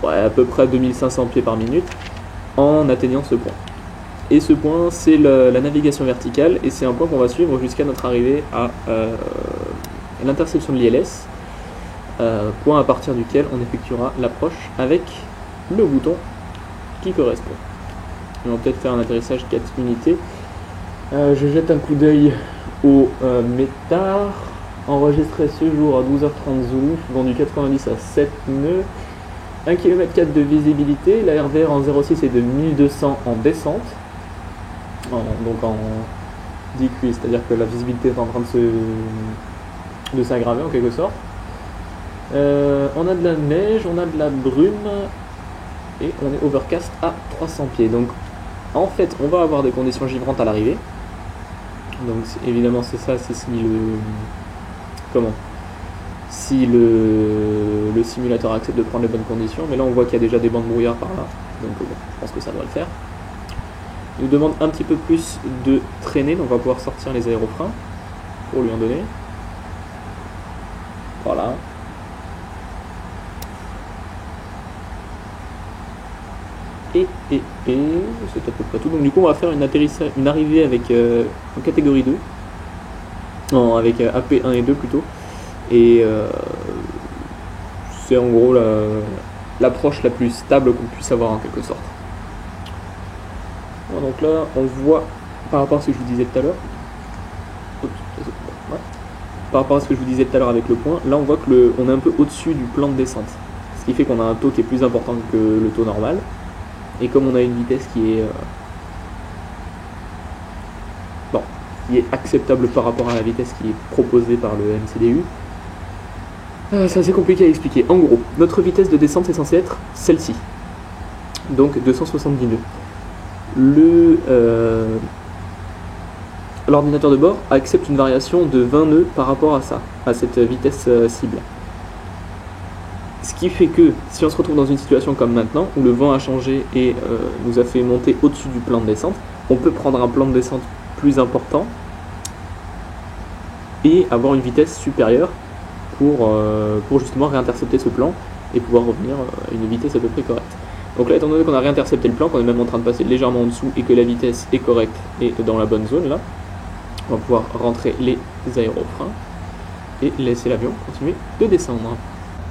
à peu près 2500 pieds par minute en atteignant ce point. Et ce point, c'est la navigation verticale, et c'est un point qu'on va suivre jusqu'à notre arrivée à l'interception de l'ILS, point à partir duquel on effectuera l'approche avec le bouton qui correspond. On va peut-être faire un atterrissage 4 unités. Je jette un coup d'œil au métard, enregistré ce jour à 12h30 Zulu, vendu 90 à 7 nœuds, 1 km 4 de visibilité, la RVR en 0,6 est de 1200 en descente. Donc decrease, c'est-à-dire que la visibilité est en train de s'aggraver en quelque sorte. On a de la neige, on a de la brume et on est overcast à 300 pieds. Donc en fait on va avoir des conditions givrantes à l'arrivée. Donc évidemment c'est ça, c'est si le simulateur accepte de prendre les bonnes conditions, mais là on voit qu'il y a déjà des bancs de brouillard par là, donc bon, je pense que ça doit le faire. Il nous demande un petit peu plus de traînée, donc on va pouvoir sortir les aérofreins pour lui en donner. Voilà. Et c'est à peu près tout. Donc du coup on va faire une arrivée avec en catégorie 2. Non, avec AP1 et 2 plutôt. Et c'est en gros l'approche la plus stable qu'on puisse avoir en quelque sorte. Bon, donc là on voit par rapport à ce que je vous disais tout à l'heure. Par rapport à ce que je vous disais tout à l'heure avec le point, là on voit que on est un peu au-dessus du plan de descente. Ce qui fait qu'on a un taux qui est plus important que le taux normal. Et comme on a une vitesse qui est qui est acceptable par rapport à la vitesse qui est proposée par le MCDU, c'est assez compliqué à expliquer. En gros, notre vitesse de descente est censée être celle-ci, donc 270 nœuds. L'ordinateur de bord accepte une variation de 20 nœuds par rapport à ça, à cette vitesse cible. Ce qui fait que si on se retrouve dans une situation comme maintenant, où le vent a changé et nous a fait monter au-dessus du plan de descente, on peut prendre un plan de descente plus important et avoir une vitesse supérieure pour justement réintercepter ce plan et pouvoir revenir à une vitesse à peu près correcte. Donc là, étant donné qu'on a réintercepté le plan, qu'on est même en train de passer légèrement en dessous et que la vitesse est correcte et dans la bonne zone là, on va pouvoir rentrer les aérofreins et laisser l'avion continuer de descendre.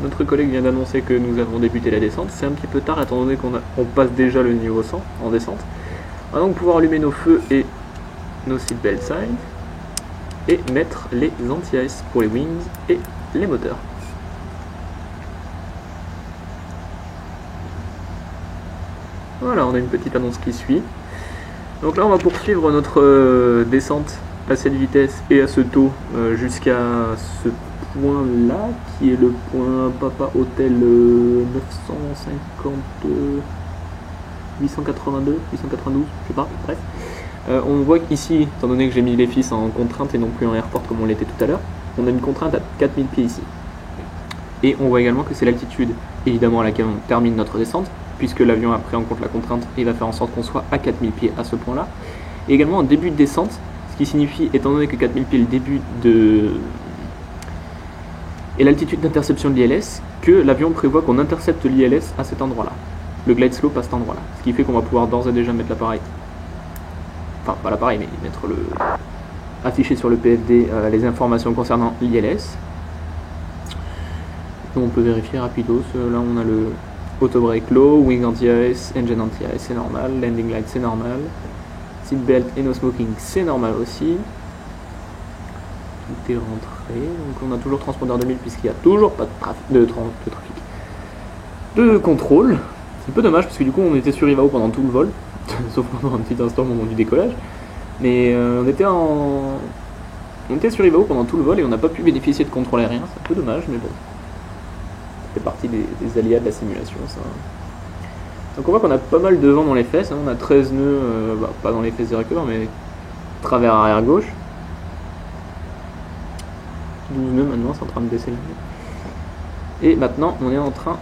Notre collègue vient d'annoncer que nous avons débuté la descente. C'est un petit peu tard étant donné qu'on passe déjà le niveau 100 en descente. On va donc pouvoir allumer nos feux et nos seatbelt signs et mettre les anti-ice pour les wings et les moteurs. Voilà, on a une petite annonce qui suit. Donc là on va poursuivre notre descente à cette vitesse et à ce taux jusqu'à ce point là qui est le point Papa Hotel 950 882 892, je sais pas, bref. On voit qu'ici, étant donné que j'ai mis les fils en contrainte et non plus en airport comme on l'était tout à l'heure, on a une contrainte à 4000 pieds ici. Et on voit également que c'est l'altitude évidemment à laquelle on termine notre descente, puisque l'avion a pris en compte la contrainte et il va faire en sorte qu'on soit à 4000 pieds à ce point là. Et également en début de descente, ce qui signifie, étant donné que 4000 pieds est le début de... et l'altitude d'interception de l'ILS, que l'avion prévoit qu'on intercepte l'ILS à cet endroit là. Le glide slope à cet endroit là. Ce qui fait qu'on va pouvoir d'ores et déjà mettre l'appareil. Enfin pas l'appareil mais mettre afficher sur le PFD les informations concernant l'ILS. On peut vérifier rapidos, là on a le auto brake low, wing anti-ice, engine anti-ice c'est normal, landing light c'est normal, seatbelt et no smoking c'est normal aussi. Tout est rentré, donc on a toujours transpondeur 2000 puisqu'il n'y a toujours pas de contrôle. C'est un peu dommage parce que du coup on était sur Ivao pendant tout le vol, sauf pendant un petit instant au moment du décollage. Mais on était sur Ivao pendant tout le vol et on n'a pas pu bénéficier de contrôle aérien, c'est un peu dommage mais bon. C'est partie des aléas de la simulation ça. Donc on voit qu'on a pas mal de vent dans les fesses, hein. On a 13 nœuds, pas dans les fesses directement mais travers arrière gauche. 12 nœuds maintenant, c'est en train de baisser le nœud. Et maintenant on est en train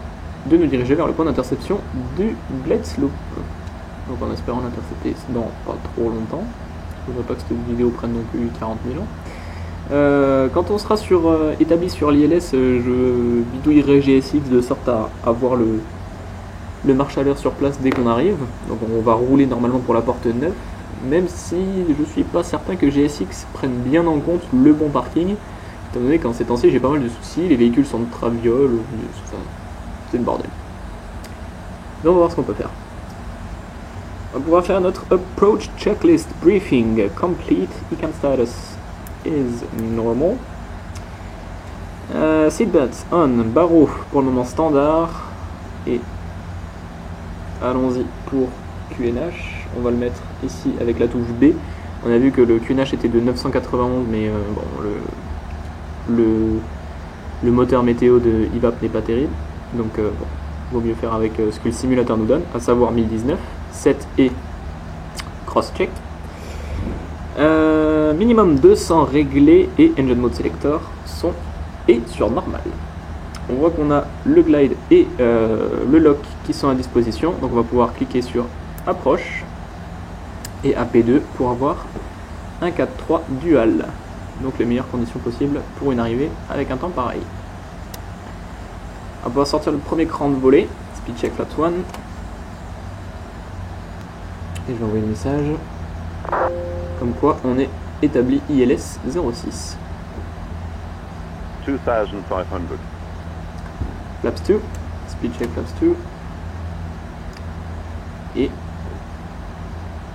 de nous diriger vers le point d'interception du glide slope. Donc en espérant l'intercepter dans pas trop longtemps. Je ne voudrais pas que cette vidéo prenne non plus 40 000 ans. Quand on sera établi sur l'ILS, je bidouillerai GSX de sorte à voir le marche-à-l'heure sur place dès qu'on arrive. Donc on va rouler normalement pour la porte 9, même si je suis pas certain que GSX prenne bien en compte le bon parking, étant donné qu'en ces temps-ci j'ai pas mal de soucis, les véhicules sont de traviole, c'est le bordel. Donc on va voir ce qu'on peut faire. On va pouvoir faire notre approach checklist briefing complete. Ecam status is normal. Seatbelts on, barreau pour le moment standard. Et allons-y pour QNH. On va le mettre ici avec la touche B. On a vu que le QNH était de 991, mais bon, le moteur météo de IVAP n'est pas terrible. Donc bon, vaut mieux faire avec ce que le simulateur nous donne, à savoir 1019, 7 et cross-check. Minimum 200 réglés et Engine Mode Selector sont sur normal. On voit qu'on a le glide et le lock qui sont à disposition, donc on va pouvoir cliquer sur approche et AP2 pour avoir un 4-3 dual, donc les meilleures conditions possibles pour une arrivée avec un temps pareil. On va pouvoir sortir le premier cran de volée, speed check flaps 1, et je vais envoyer le message comme quoi on est établi ILS 06. 2500. Flaps 2, speed check flaps 2, et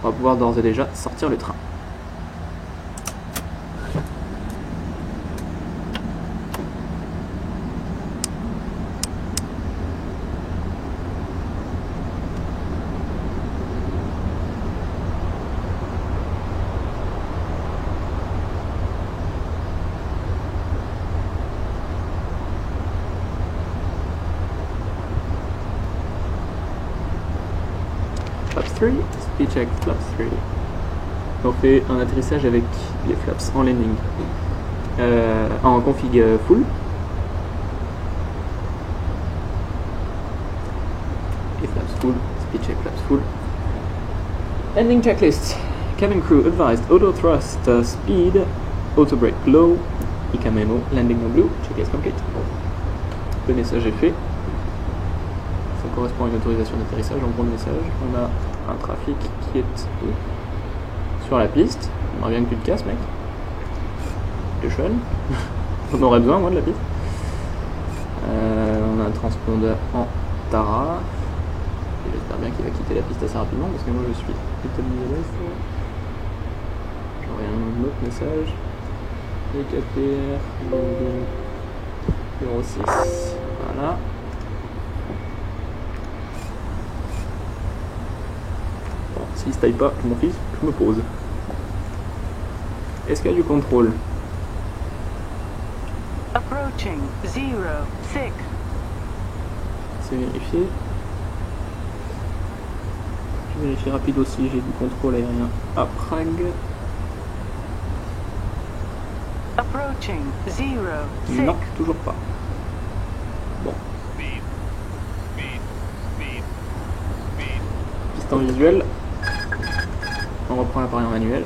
on va pouvoir d'ores et déjà sortir le train. Flaps 3, speed check flaps 3. On fait un atterrissage avec les flaps en landing, en config full. Et flaps full, speed check flaps full. Landing checklist. Cabin crew advised auto thrust speed, auto brake low, ICA memo, landing no blue, checklist complete. Le message est fait. Ça correspond à une autorisation d'atterrissage. En gros, le message, on a un trafic qui est sur la piste. On aurait bien que tu te casses, mec. Le chun. On aurait besoin, moi, de la piste. On a un transpondeur en Tara. Et j'espère bien qu'il va quitter la piste assez rapidement parce que moi je suis établi ILS. J'aurai un autre message. EKPR 06. Voilà. Bon, s'il se taille pas, mon fils, je me pose. Est-ce qu'il y a du contrôle? Approaching 06. C'est vérifié. Je vérifie rapide aussi, j'ai du contrôle aérien à Prague. Approaching 06. Non, toujours pas. Bon. Piston visuel. On reprend l'appareil en manuel.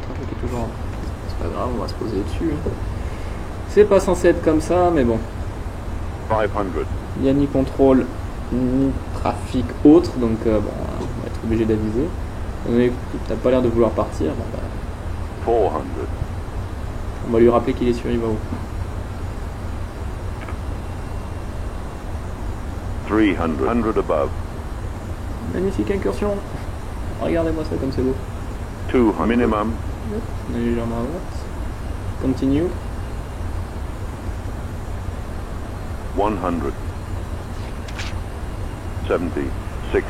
Trafic est toujours en... C'est pas grave, on va se poser dessus. C'est pas censé être comme ça, mais bon. 500. Il n'y a ni contrôle, ni trafic autre, donc bon, on va être obligé d'aviser. T'as pas l'air de vouloir partir, bon, bah, 400. on va lui rappeler qu'il est sûr, il va où. 300. 100 above. Magnifique incursion. Regardez-moi ça comme c'est beau. 200. Minimum. On est légèrement à droite. Continue. 100. 70. 60.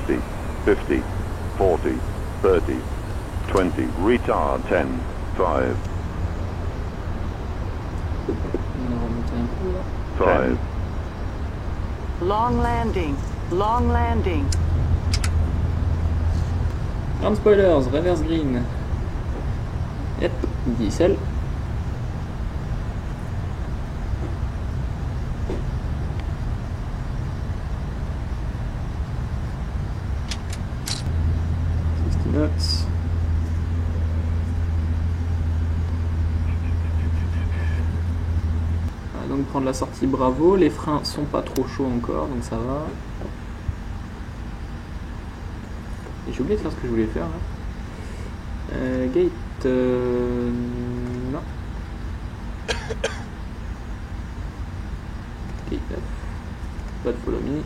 50. 40. 30. 20. Retard 10. 5. On va remonter un peu là. 5. Long landing. Long landing. Ground spoilers, reverse green. Yep, diesel. Knots. On va donc prendre la sortie Bravo. Les freins sont pas trop chauds encore, donc ça va. Et j'ai oublié de faire ce que je voulais faire là. Gate. Non. Gate 9. Pas de follow me.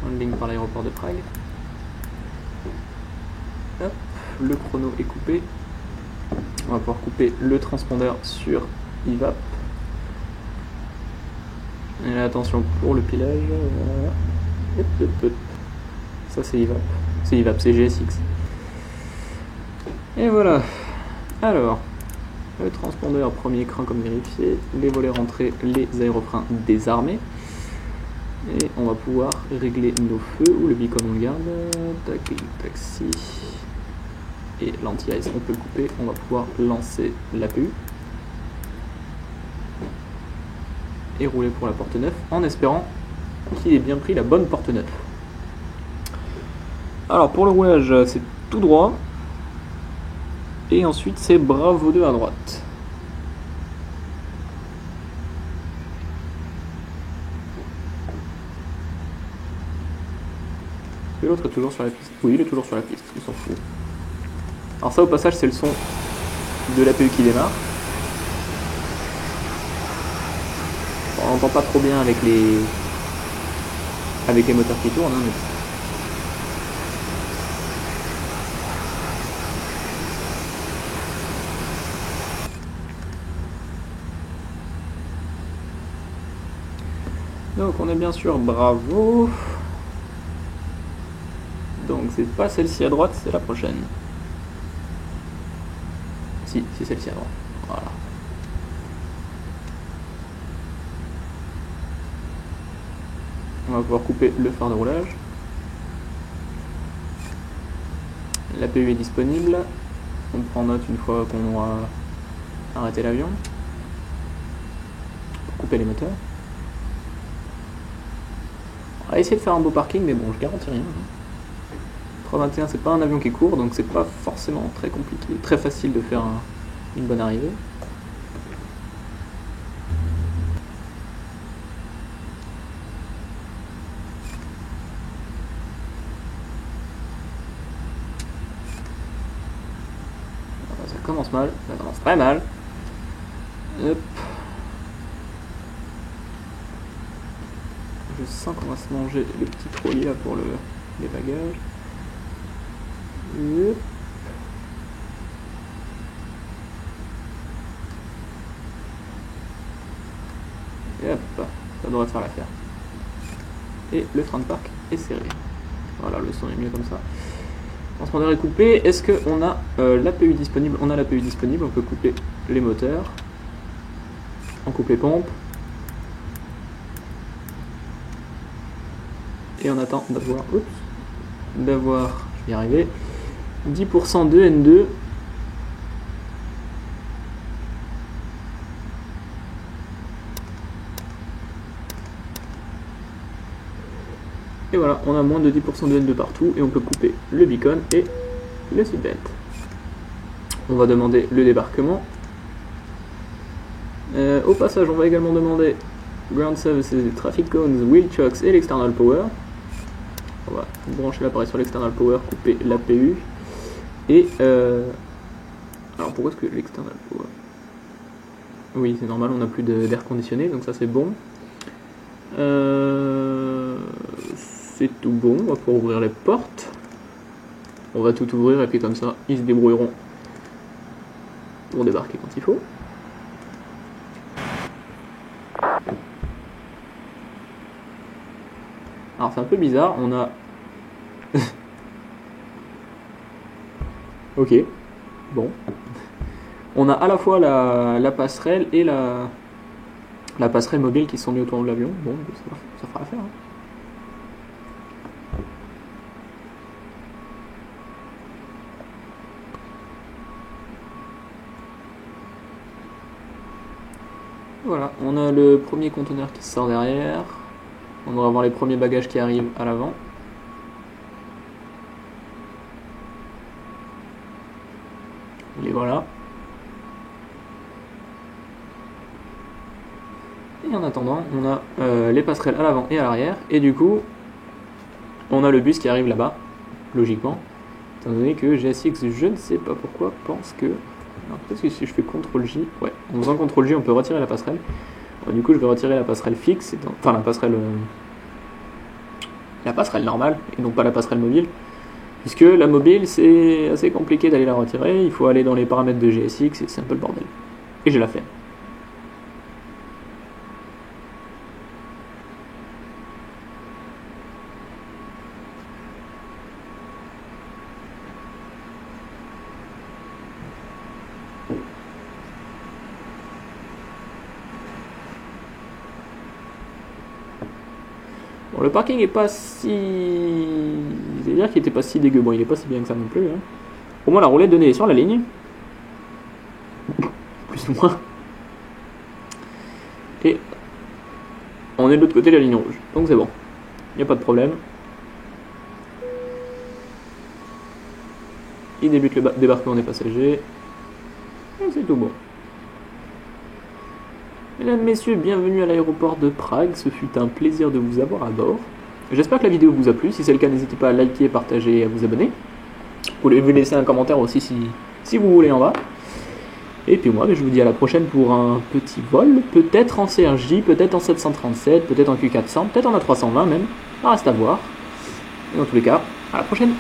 Landing par l'aéroport de Prague. Hop, le chrono est coupé. On va pouvoir couper le transpondeur sur IVAP. Et là, attention pour le pilage. Voilà. Hop, hop, hop. Ça c'est IVAP. C'est IVAP, c'est GSX. Et voilà. Alors, le transpondeur, premier écran comme vérifié, les volets rentrés, les aérofreins désarmés. Et on va pouvoir régler nos feux, ou le beacon on le garde, taxi. Et l'anti-ice on peut le couper, on va pouvoir lancer l'APU. Et rouler pour la porte 9 en espérant qu'il ait bien pris la bonne porte 9. Alors pour le roulage c'est tout droit. Et ensuite c'est Bravo 2 à droite. Et l'autre est toujours sur la piste. Oui, il est toujours sur la piste, il s'en fout. Alors ça au passage c'est le son de l'APU qui démarre. On n'entend pas trop bien avec les moteurs qui tournent, hein, mais... Donc on est bien sûr Bravo. Donc c'est pas celle-ci à droite, c'est la prochaine. Si, c'est celle-ci à droite. Voilà. On va pouvoir couper le phare de roulage. L'APU est disponible. On prend note une fois qu'on aura arrêté l'avion. Pour couper les moteurs. On va essayer de faire un beau parking, mais bon, je garantis rien. 321, c'est pas un avion qui court, donc c'est pas forcément très compliqué, très facile de faire une bonne arrivée. Ça commence mal, ça commence très mal. Hop. Je sens qu'on va se manger le petit trollier là pour les bagages. Hop. Et hop, ça devrait faire l'affaire. Et le frein de parc est serré. Voilà, le son est mieux comme ça. Le transpondeur est coupé. Est-ce qu'on a l'APU disponible? On a l'APU disponible, on peut couper les moteurs. On coupe les pompes. Et on attend d'avoir, je vais y arriver, 10% de N2. Et voilà, on a moins de 10% de N2 partout et on peut couper le beacon et le seatbelt. On va demander le débarquement. Au passage, on va également demander Ground Services, Traffic Cones, Wheel Chocks et l'External Power. On va brancher l'appareil sur l'External Power, couper l'APU. Et alors pourquoi est-ce que l'External Power? Oui, c'est normal, on n'a plus d'air conditionné, donc ça c'est bon. C'est tout bon, on va pouvoir ouvrir les portes. On va tout ouvrir et puis comme ça, ils se débrouilleront pour débarquer quand il faut. Alors c'est un peu bizarre, on a... ok, bon. On a à la fois la passerelle et la passerelle mobile qui sont mis autour de l'avion. Bon, ça fera l'affaire. Hein. Voilà, on a le premier conteneur qui sort derrière. On va avoir les premiers bagages qui arrivent à l'avant. Et voilà. Et en attendant, on a les passerelles à l'avant et à l'arrière. Et du coup, on a le bus qui arrive là-bas, logiquement. Étant donné que GSX, je ne sais pas pourquoi, pense que... Alors peut-être que si je fais CTRL-J, ouais, en faisant CTRL-J, on peut retirer la passerelle. Alors, du coup, je vais retirer la passerelle fixe, enfin la passerelle normale, et non pas la passerelle mobile. Puisque la mobile, c'est assez compliqué d'aller la retirer, il faut aller dans les paramètres de GSX, et c'est un peu le bordel. Et j'ai la flemme. Bon, le parking est pas si... C'est-à-dire qu'il était pas si dégueu. Bon, il est pas si bien que ça non plus. Hein. Au moins, la roulette de nez est sur la ligne. Plus ou moins. Et on est de l'autre côté de la ligne rouge. Donc c'est bon. Il n'y a pas de problème. Il débute le débarquement des passagers. Et c'est tout bon. Mesdames, messieurs, bienvenue à l'aéroport de Prague. Ce fut un plaisir de vous avoir à bord. J'espère que la vidéo vous a plu. Si c'est le cas, n'hésitez pas à liker, partager et à vous abonner. Vous pouvez vous laisser un commentaire aussi si vous voulez en bas. Et puis moi, je vous dis à la prochaine pour un petit vol. Peut-être en CRJ, peut-être en 737, peut-être en Q400, peut-être en A320 même. Ça reste à voir. Et dans tous les cas, à la prochaine.